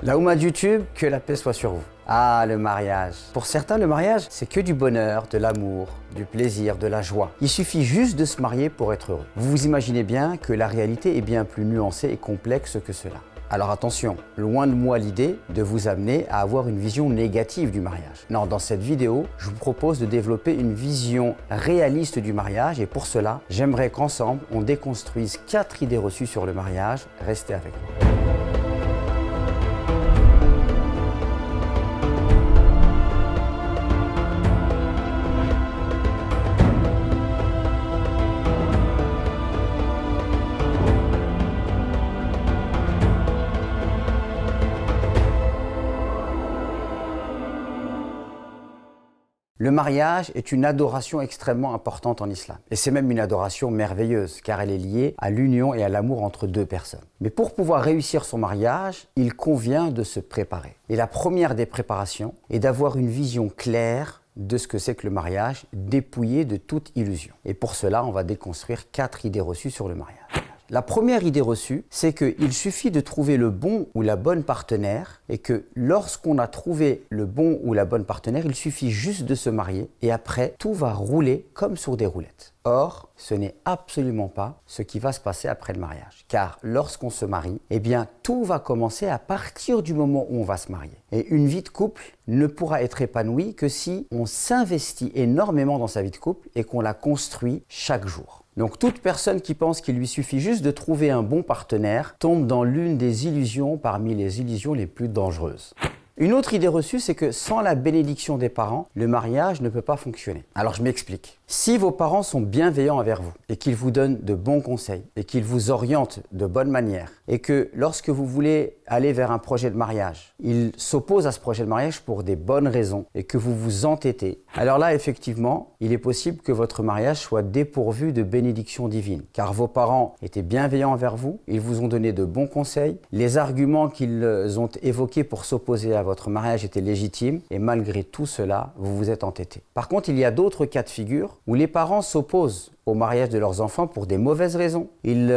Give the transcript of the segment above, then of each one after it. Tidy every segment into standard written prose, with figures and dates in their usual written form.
La Oumma de YouTube, que la paix soit sur vous. Ah, le mariage. Pour certains, le mariage, c'est que du bonheur, de l'amour, du plaisir, de la joie. Il suffit juste de se marier pour être heureux. Vous vous imaginez bien que la réalité est bien plus nuancée et complexe que cela. Alors attention, loin de moi l'idée de vous amener à avoir une vision négative du mariage. Non, dans cette vidéo, je vous propose de développer une vision réaliste du mariage et pour cela, j'aimerais qu'ensemble, on déconstruise 4 idées reçues sur le mariage. Restez avec moi. Le mariage est une adoration extrêmement importante en islam. Et c'est même une adoration merveilleuse, car elle est liée à l'union et à l'amour entre deux personnes. Mais pour pouvoir réussir son mariage, il convient de se préparer. Et la première des préparations est d'avoir une vision claire de ce que c'est que le mariage, dépouillé de toute illusion. Et pour cela, on va déconstruire 4 idées reçues sur le mariage. La première idée reçue, c'est qu'il suffit de trouver le bon ou la bonne partenaire et que lorsqu'on a trouvé le bon ou la bonne partenaire, il suffit juste de se marier et après, tout va rouler comme sur des roulettes. Or, ce n'est absolument pas ce qui va se passer après le mariage. Car lorsqu'on se marie, eh bien, tout va commencer à partir du moment où on va se marier. Et une vie de couple ne pourra être épanouie que si on s'investit énormément dans sa vie de couple et qu'on la construit chaque jour. Donc toute personne qui pense qu'il lui suffit juste de trouver un bon partenaire tombe dans l'une des illusions parmi les illusions les plus dangereuses. Une autre idée reçue, c'est que sans la bénédiction des parents, le mariage ne peut pas fonctionner. Alors je m'explique. Si vos parents sont bienveillants envers vous et qu'ils vous donnent de bons conseils et qu'ils vous orientent de bonne manière et que lorsque vous voulez aller vers un projet de mariage, ils s'opposent à ce projet de mariage pour des bonnes raisons et que vous vous entêtez, alors là effectivement, il est possible que votre mariage soit dépourvu de bénédiction divine. Car vos parents étaient bienveillants envers vous, ils vous ont donné de bons conseils, les arguments qu'ils ont évoqués pour s'opposer à votre mariage étaient légitimes et malgré tout cela, vous vous êtes entêté. Par contre, il y a d'autres cas de figure où les parents s'opposent au mariage de leurs enfants pour des mauvaises raisons. Ils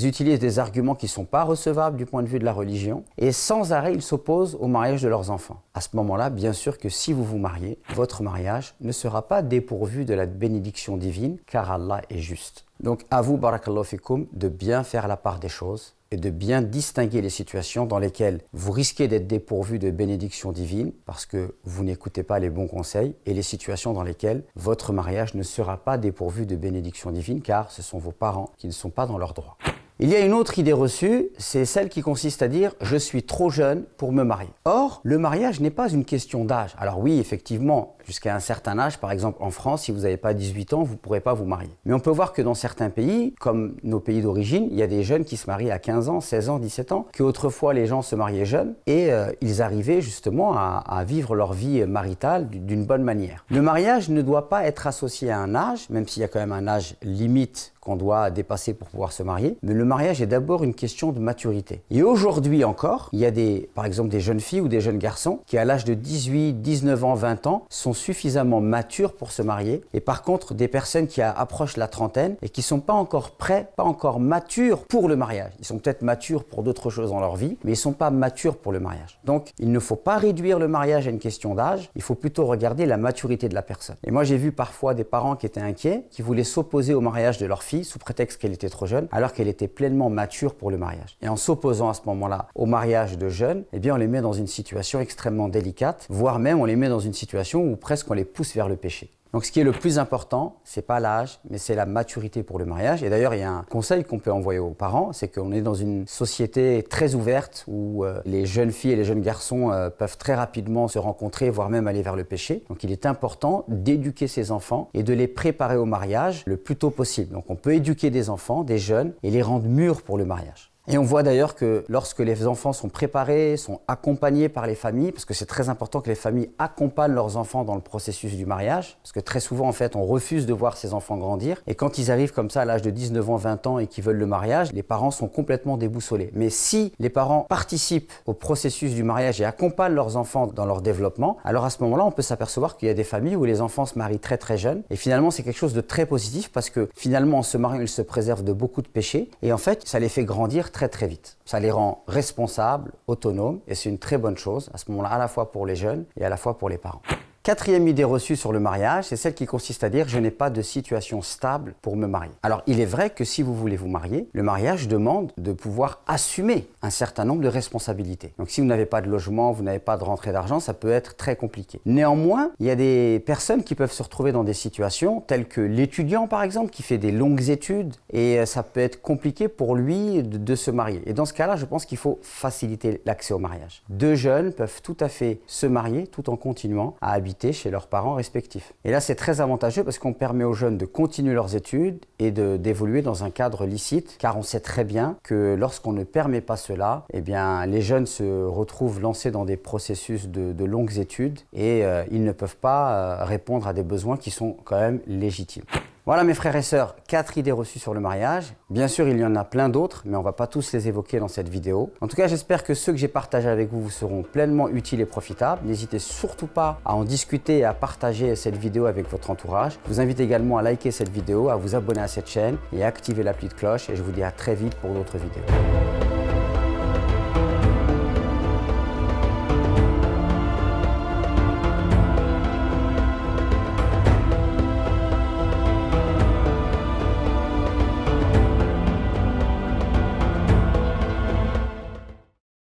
utilisent des arguments qui ne sont pas recevables du point de vue de la religion et sans arrêt, ils s'opposent au mariage de leurs enfants. À ce moment-là, bien sûr que si vous vous mariez, votre mariage ne sera pas dépourvu de la bénédiction divine car Allah est juste. Donc à vous, barakallahu fikoum, de bien faire la part des choses et de bien distinguer les situations dans lesquelles vous risquez d'être dépourvu de bénédiction divine parce que vous n'écoutez pas les bons conseils et les situations dans lesquelles votre mariage ne sera pas dépourvu de bénédiction divine car ce sont vos parents qui ne sont pas dans leurs droits. Il y a une autre idée reçue, c'est celle qui consiste à dire « je suis trop jeune pour me marier ». Or, le mariage n'est pas une question d'âge. Alors oui, effectivement, jusqu'à un certain âge, par exemple en France, si vous n'avez pas 18 ans, vous ne pourrez pas vous marier. Mais on peut voir que dans certains pays, comme nos pays d'origine, il y a des jeunes qui se marient à 15 ans, 16 ans, 17 ans, qu'autrefois les gens se mariaient jeunes et ils arrivaient justement à vivre leur vie maritale d'une bonne manière. Le mariage ne doit pas être associé à un âge, même s'il y a quand même un âge limite qu'on doit dépasser pour pouvoir se marier, mais le mariage est d'abord une question de maturité. Et aujourd'hui encore, il y a par exemple des jeunes filles ou des jeunes garçons qui à l'âge de 18, 19 ans, 20 ans sont suffisamment matures pour se marier et par contre des personnes qui approchent la trentaine et qui ne sont pas encore prêts, pas encore matures pour le mariage. Ils sont peut-être matures pour d'autres choses dans leur vie, mais ils ne sont pas matures pour le mariage. Donc il ne faut pas réduire le mariage à une question d'âge, il faut plutôt regarder la maturité de la personne. Et moi j'ai vu parfois des parents qui étaient inquiets, qui voulaient s'opposer au mariage de leur fille sous prétexte qu'elle était trop jeune, alors qu'elle était pleinement mature pour le mariage. Et en s'opposant à ce moment-là au mariage de jeunes, eh bien on les met dans une situation extrêmement délicate, voire même on les met dans une situation où presque on les pousse vers le péché. Donc ce qui est le plus important, c'est pas l'âge, mais c'est la maturité pour le mariage. Et d'ailleurs, il y a un conseil qu'on peut envoyer aux parents, c'est qu'on est dans une société très ouverte où les jeunes filles et les jeunes garçons peuvent très rapidement se rencontrer, voire même aller vers le péché. Donc il est important d'éduquer ses enfants et de les préparer au mariage le plus tôt possible. Donc on peut éduquer des enfants, des jeunes, et les rendre mûrs pour le mariage. Et on voit d'ailleurs que lorsque les enfants sont préparés, sont accompagnés par les familles, parce que c'est très important que les familles accompagnent leurs enfants dans le processus du mariage, parce que très souvent en fait on refuse de voir ses enfants grandir, et quand ils arrivent comme ça à l'âge de 19 ans, 20 ans et qu'ils veulent le mariage, les parents sont complètement déboussolés. Mais si les parents participent au processus du mariage et accompagnent leurs enfants dans leur développement, alors à ce moment-là on peut s'apercevoir qu'il y a des familles où les enfants se marient très très jeunes, et finalement c'est quelque chose de très positif parce que finalement en se mariant ils se préservent de beaucoup de péchés, et en fait ça les fait grandir très très vite. Ça les rend responsables, autonomes et c'est une très bonne chose à ce moment-là, à la fois pour les jeunes et à la fois pour les parents. Quatrième idée reçue sur le mariage, c'est celle qui consiste à dire « je n'ai pas de situation stable pour me marier ». Alors, il est vrai que si vous voulez vous marier, le mariage demande de pouvoir assumer un certain nombre de responsabilités. Donc, si vous n'avez pas de logement, vous n'avez pas de rentrée d'argent, ça peut être très compliqué. Néanmoins, il y a des personnes qui peuvent se retrouver dans des situations telles que l'étudiant, par exemple, qui fait des longues études et ça peut être compliqué pour lui de se marier. Et dans ce cas-là, je pense qu'il faut faciliter l'accès au mariage. Deux jeunes peuvent tout à fait se marier tout en continuant à habiter chez leurs parents respectifs. Et là, c'est très avantageux parce qu'on permet aux jeunes de continuer leurs études et d'évoluer dans un cadre licite, car on sait très bien que lorsqu'on ne permet pas cela, eh bien, les jeunes se retrouvent lancés dans des processus de longues études et ils ne peuvent pas répondre à des besoins qui sont quand même légitimes. Voilà mes frères et sœurs, 4 idées reçues sur le mariage. Bien sûr, il y en a plein d'autres, mais on ne va pas tous les évoquer dans cette vidéo. En tout cas, j'espère que ceux que j'ai partagés avec vous vous seront pleinement utiles et profitables. N'hésitez surtout pas à en discuter et à partager cette vidéo avec votre entourage. Je vous invite également à liker cette vidéo, à vous abonner à cette chaîne et à activer l'appli de cloche. Et je vous dis à très vite pour d'autres vidéos.